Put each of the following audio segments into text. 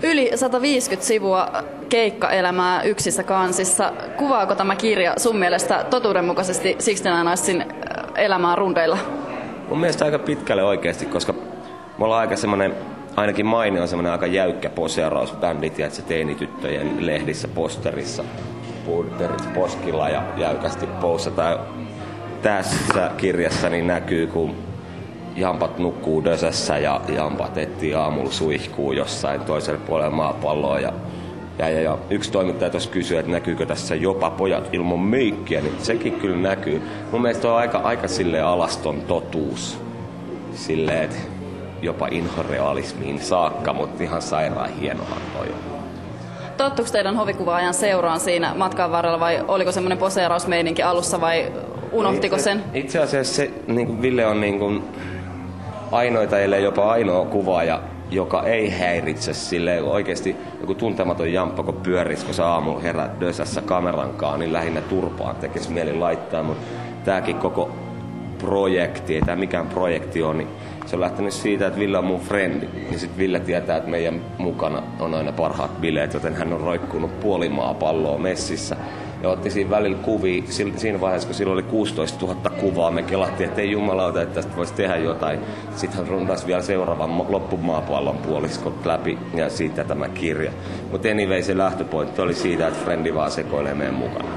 Yli 150 sivua keikkaelämää yksissä kansissa. Kuvaako tämä kirja sun mielestä totuudenmukaisesti 69ersin elämää rundeilla? Mun mielestä aika pitkälle oikeasti, koska me ollaan aika semmoinen, ainakin maine on semmoinen aika jäykkä poseerausbändi, tiedätkö, teinityttöjen lehdissä, posterissa, pudderit poskilla ja jäykästi poussataan. Tässä kirjassa niin näkyy, kun jampat nukkuu dösässä ja jampat etsii aamulla suihkuu jossain toisella puolella maapalloa. Ja yksi toimittaja tuossa kysyi, että näkyykö tässä jopa pojat ilman meikkiä, niin sekin kyllä näkyy. Mun mielestä on aika silleen alaston totuus. Silleen, että jopa inhorealismiin saakka, mutta ihan sairaan hienohan toi on. Tottuuko teidän hovikuvaajan seuraan siinä matkan varrella vai oliko semmoinen poseerausmeininki alussa vai unohtiko sen? Itse asiassa se, niin Ville on niin ainoita, ellei jopa ainoa kuvaaja, joka ei häiritse silleen oikeasti joku tuntematon jamppa, kun pyörisi, kun sä aamulla herät dösässä kamerankaan, niin lähinnä turpaan tekisi mieli laittaa, mutta tääkin koko projekti, ei tää mikään projekti on, niin se on lähtenyt siitä, että Ville on mun frendi. Niin sit Ville tietää, että meidän mukana on aina parhaat bileet, joten hän on roikkunut puoli maapalloa messissä. Ja otti siinä välillä kuvia, siinä vaiheessa kun sillä oli 16 000 kuvaa, me kelattiin, että ei jumalauta, että tästä voisi tehdä jotain. Sitten hän runtasi vielä seuraavan loppumaapallon puoliskot läpi ja siitä tämä kirja. Mutta anyway, se lähtöpointti oli siitä, että frendi vaan sekoilee meidän mukana.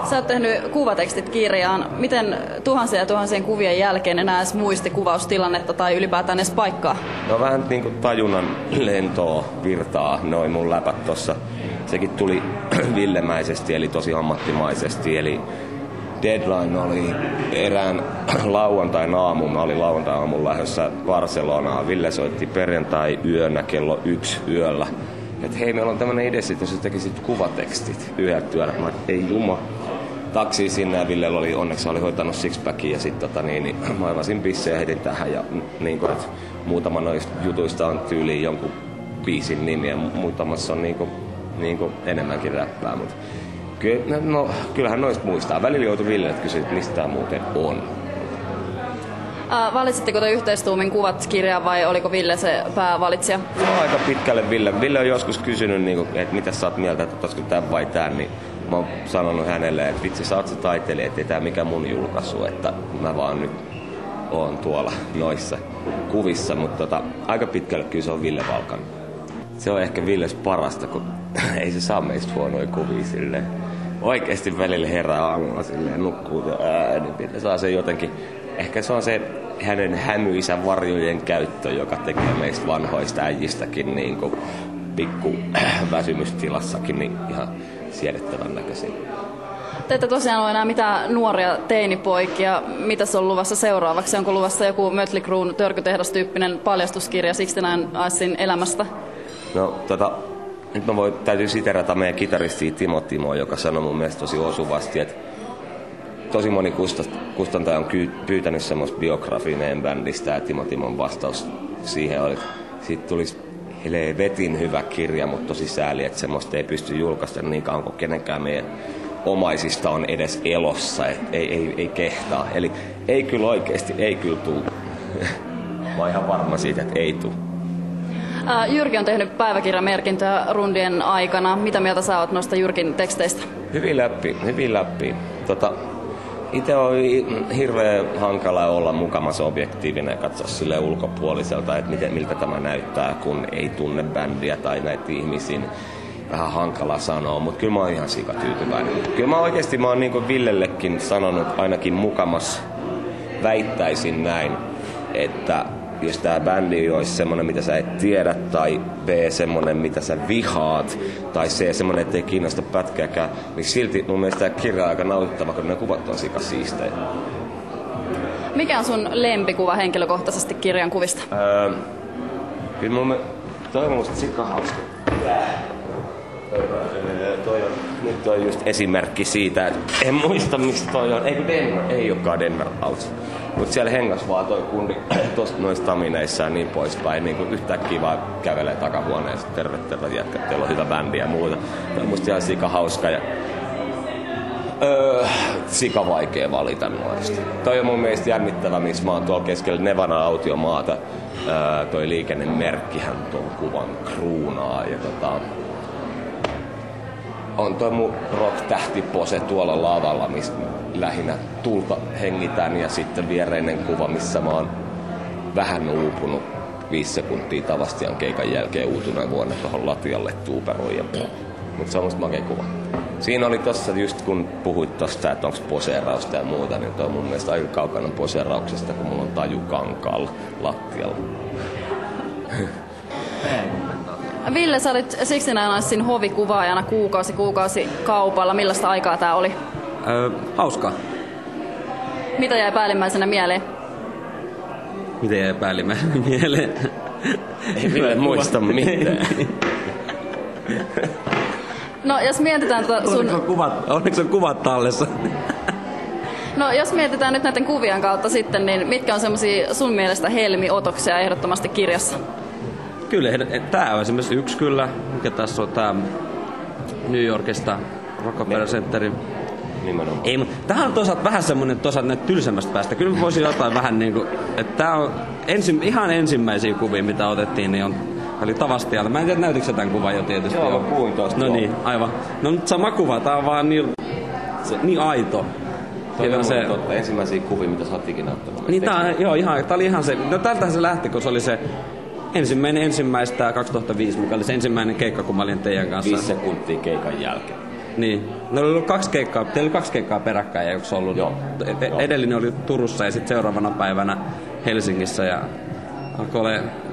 Sä oot tehnyt kuvatekstit kirjaan. Miten tuhansien ja tuhansien kuvien jälkeen enää edes muisti kuvaustilannetta tai ylipäätään edes paikkaa? No vähän niin kuin tajunnan lentoa virtaa noin mun läpät tossa. Sekin tuli villemäisesti eli tosi ammattimaisesti. Eli deadline oli erään lauantain aamun. Mä olin lauantain aamun lähdössä Barcelonaan. Ville soitti perjantai yönä kello 1 yöllä. Että hei, meillä on tämmönen idea, että jos sä tekisit kuvatekstit yhdellä työllä. Mä ei juma. Taksiin sinne ja Villellä oli onneksi hoitanut sixpackin ja sit mä aivasin pissejä heti tähän ja niin kuin, että muutama noista jutuista on tyyliin jonkun biisin nimi ja muutamassa on niin kuin enemmänkin räppää, mutta kyllähän noista muistaa. Välillä joutui Villelle kysyä, että mistä tää muuten on. Valitsitteko te yhteistuumin kuvat kirjaan vai oliko Ville se päävalitsija? No, aika pitkälle Ville. Ville on joskus kysynyt, että mitä sä oot mieltä, että ottaisiko tämän vai tämän, niin mä oon sanonut hänelle, että vitsi sä oot se taiteilija, ettei tää mikään mun julkaisu, että mä vaan nyt oon tuolla noissa kuvissa, mutta aika pitkälle kyllä se on Ville valkannut. Se on ehkä Villes parasta, kun ei se saa meistä huonoja kuvia silleen. Oikeesti välillä herää aamulla silleen, nukkuu niin saa se jotenkin. Ehkä se on se hänen hämyisän varjojen käyttö, joka tekee meistä vanhoista äijistäkin niin kuin pikku väsymystilassakin niin ihan siedettävän näköisiä. Te ette tosiaan ole enää mitään nuoria teinipoikia. Mitäs on luvassa seuraavaksi? Onko luvassa joku Mötley Cruen törkytehdastyyppinen paljastuskirja 69ersin elämästä? No nyt täytyy siterata meidän kitaristia Timo, joka sanoi mun mielestä tosi osuvasti, että tosi moni kustantaja on pyytänyt semmoista biografiaa meidän bändistä ja Timon vastaus siihen oli, että siitä tulisi helvetin hyvä kirja, mutta tosi sääli, että semmoista ei pysty julkaista niin kauan kuin kenenkään meidän omaisista on edes elossa, että ei kehtaa. Eli ei kyllä oikeasti, ei kyllä tuu. Mä oon ihan varma siitä, että ei tuu. Jyrki on tehnyt päiväkirjamerkintöjä rundien aikana. Mitä mieltä sä oot noista Jyrkin teksteistä? Hyvin läpi. Itse on hirveän hankala olla mukamassa objektiivinen ja katsoa sille ulkopuoliselta, että miltä tämä näyttää, kun ei tunne bändiä tai näitä ihmisiä. Vähän hankala sanoa, mutta kyllä mä oon ihan sikatyytyväinen. Kyllä mä oikeesti mä oon niin kuin Villellekin sanonut ainakin mukamas väittäisin näin, että jos tää bändi olisi semmonen, mitä sä et tiedä, tai B, semmonen, mitä sä vihaat, tai C, semmonen, ettei kiinnosta pätkääkään, niin silti mun mielestä tää kirja on aika nautittava, kun ne kuvat on sikasiistejä. Mikä on sun lempikuva henkilökohtaisesti kirjan kuvista? Kyllä toi on musta sikahauska. Nyt on just esimerkki siitä, että en muista mistä toi on. Ei olekaan Denver House. Mut siellä hengas vaan toi kundi tosta noissa tamineissa ja niin poispäin. Niin yhtäkkiä vaan kävelee takahuoneessa. Terve jätkät, teillä on hyvä bändi ja muuta. Toi on musta ihan sikahauska ja sika vaikea valita noista. Toi on mun mielestä jännittävä, missä mä oon tuolla keskellä Nevada-autiomaata. toi liikennemerkkihän tuon kuvan kruunaa. Ja on toi mun rock-tähtipose tuolla lavalla, mistä lähinnä tulta hengitän, ja sitten viereinen kuva, missä mä oon vähän uupunut 5 sekuntia Tavastian keikan jälkeen uutuneen vuonna tuohon lattialle tuuperoin. Mutta se on musta makea kuva. Siinä oli tossa just kun puhuit tosta, että onko poseerausta ja muuta, niin toi on mun mielestä aika kaukana poseerauksesta, kun mulla on taju kankaalla lattialla. Ville, sä olit 69ersin hovikuvaajana kuukausi kaupalla. Millaista aikaa tää oli? Hauskaa. Mitä jäi päällimmäisenä mieleen? Mitä jäi päällimmäisenä mieleen? Ei muista mitään. No, jos mietitään Onneksi on kuvat tallessa? No, jos mietitään nyt näiden kuvien kautta sitten, niin mitkä on semmosia sun mielestä helmiotoksia ehdottomasti kirjassa? Kyllä, tää on esimerkiksi yksi kyllä, mikä tässä on tää New Yorkista Rockefeller Centerin. Nimenomaan. Ei, mutta tämähän on toisaalta vähän semmonen näitä tylsemmästä päästä. Kyllä voisin jotain vähän niinku, että tää on ihan ensimmäisiä kuvia, mitä otettiin, niin oli Tavastialta. Mä en tiedä, näytikö sä tämän kuvan jo tietysti? Joo, mä puhuin tosta. No niin, aivan. No nyt sama kuva, tää on vaan niin aito. Toi on se totta, ensimmäisiä kuvia, mitä sä oot ikinä ottanut. Niin tää oli ihan se, no tältähän se lähti, kun se oli se ensimmäistä 2005, mikä oli se ensimmäinen keikka, kun mä olin teidän kanssa. 5 sekuntia keikan jälkeen. Niin. No oli ollut 2 keikkaa, teillä oli 2 keikkaa peräkkäin, eikö se ollut? Joo. Edellinen oli Turussa ja sitten seuraavana päivänä Helsingissä ja alkoi olla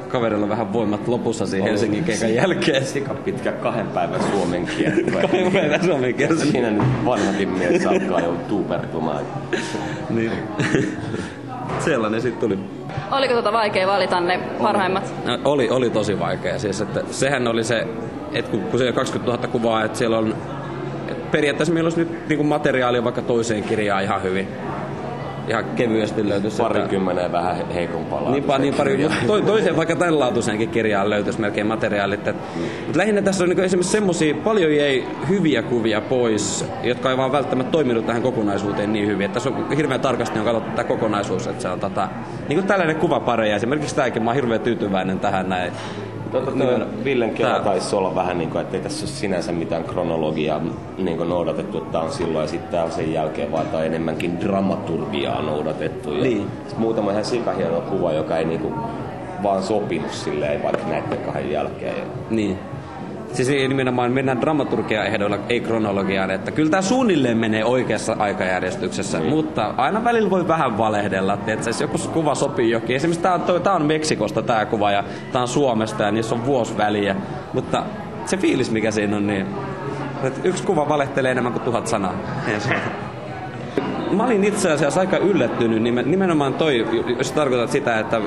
kaverilla vähän voimat lopussa siinä Helsingin keikan jälkeen. Sika pitkä 2 päivän Suomen kiertue. 2 päivän Suomen kiertue. Siinä nyt vanhakin mies alkaa jo tuupertumaan. Niin. Sellainen sitten tuli. Oliko vaikea valita ne parhaimmat? No, oli tosi vaikea. Siis, että sehän oli se, että kun siellä 20 000 kuvaa, että siellä on periaatteessa meillä olisi nyt niin materiaalia vaikka toiseen kirjaan ihan hyvin. Ihan kevyesti löytyisi. Parikymmenen vähän heikompaa laatuiseen. Niin pari, toiseen vaikka tämän laatuiseenkin kirjaan löytyisi melkein materiaalit. Mutta lähinnä tässä on niin esimerkiksi semmosia, paljon jäi hyviä kuvia pois, jotka ei vaan välttämättä toiminut tähän kokonaisuuteen niin hyvin. Että tässä on hirveän tarkasti on katsottu tämä kokonaisuus, että se on niin kuin tällainen kuvapareja. Esimerkiksi tämäkin, mä oon hirveän tyytyväinen tähän näin. Villen kela taisi olla vähän niin kuin, että ei tässä ole sinänsä mitään kronologiaa niin kuin noudatettu, että tämä on silloin ja sitten tämä on sen jälkeen, vaan tämä on enemmänkin dramaturgiaa noudatettu. Ja niin. Muutama ihan sikahieno kuva, joka ei niin kuin vaan sopinut silleen, vaikka näiden 2 jälkeen. Niin. Siis nimenomaan mennään dramaturgian ehdoilla, ei kronologiaan. Että kyllä tämä suunnilleen menee oikeassa aikajärjestyksessä, mutta aina välillä voi vähän valehdella. Että joku kuva sopii jokin. Esimerkiksi tämä on Meksikosta tämä kuva ja tämä on Suomesta ja niissä on vuosi väliä. Mutta se fiilis mikä siinä on, niin että yksi kuva valehtelee enemmän kuin 1000 sanaa. Mä olin itse asiassa aika yllättynyt, nimenomaan toi, jos tarkoitat sitä, että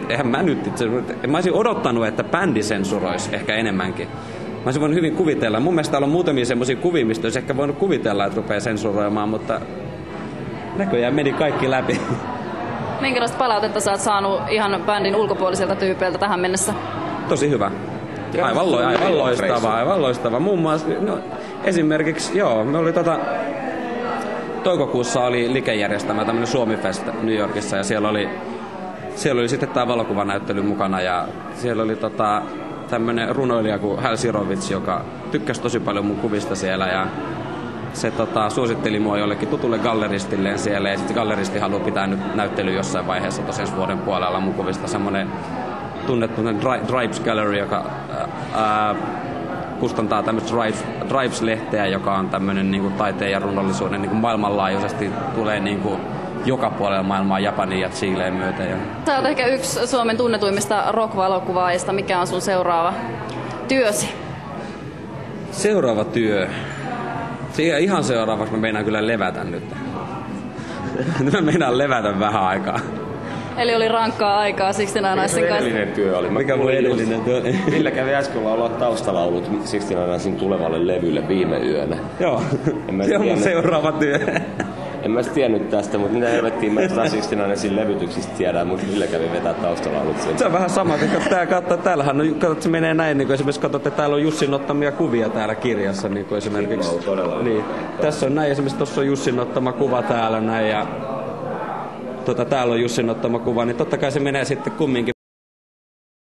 eihän mä nyt itse, mä olisin odottanut, että bändi sensuroisi ehkä enemmänkin. Mä olisin voinut hyvin kuvitella. Mun mielestä täällä on muutamia semmosia kuvia, mistä olisi ehkä voinut kuvitella, että rupeaa sensuroimaan, mutta näköjään meni kaikki läpi. Minkälaista palautetta sä oot saanut ihan bändin ulkopuolisilta tyypeiltä tähän mennessä? Tosi hyvä. Aivan loistava. Muun muassa, no, esimerkiksi, me oli toukokuussa oli Like järjestämä tämmönen Suomi-fest New Yorkissa ja siellä oli sitten tää valokuvanäyttely mukana ja siellä oli tämmönen runoilija kuin Hal Sirovits, joka tykkäsi tosi paljon mun kuvista siellä ja se suositteli mua jollekin tutulle galleristilleen siellä ja sitten galleristi haluaa pitää nyt näyttely jossain vaiheessa tosiaan vuoden puolella mun kuvista semmonen tunnettu Dripes Gallery, joka kustantaa tämmöistä Drives-lehteä, joka on tämmöinen niin kuin taiteen ja runollisuuden niin kuin maailmanlaajuisesti tulee niin kuin joka puolella maailmaa Japaniin ja Chileen myöten. Sä oot ehkä yksi Suomen tunnetuimmista rock-valokuvaajista. Mikä on sun seuraava työsi? Seuraava työ? Ihan seuraavaksi mä meinaan kyllä levätä nyt. Mä meinaan levätä vähän aikaa. Eli oli rankkaa aikaa 69ersin kanssa. Edellinen työ oli. Mikä mun edellinen työ? Ville kävi äsken laulaa taustalaulut 69ersin tulevalle levylle viime yönä. Joo, se on mun seuraava työ. En mä tiennyt tästä, mutta mitä helvettiin mä taas 69ersin levytyksistä tiedään, mutta Ville kävi vetää taustalaulut sen. Se on vähän sama, että täällähän on, katsot, se menee näin, niin kuin esimerkiksi katsot, että täällä on Jussin ottamia kuvia täällä kirjassa. Niin kuin esimerkiksi. No, todella. Niin. Tässä on näin, esimerkiksi tuossa on Jussin ottama kuva täällä näin ja täällä on Jussin ottama kuva, niin totta kai se menee sitten kumminkin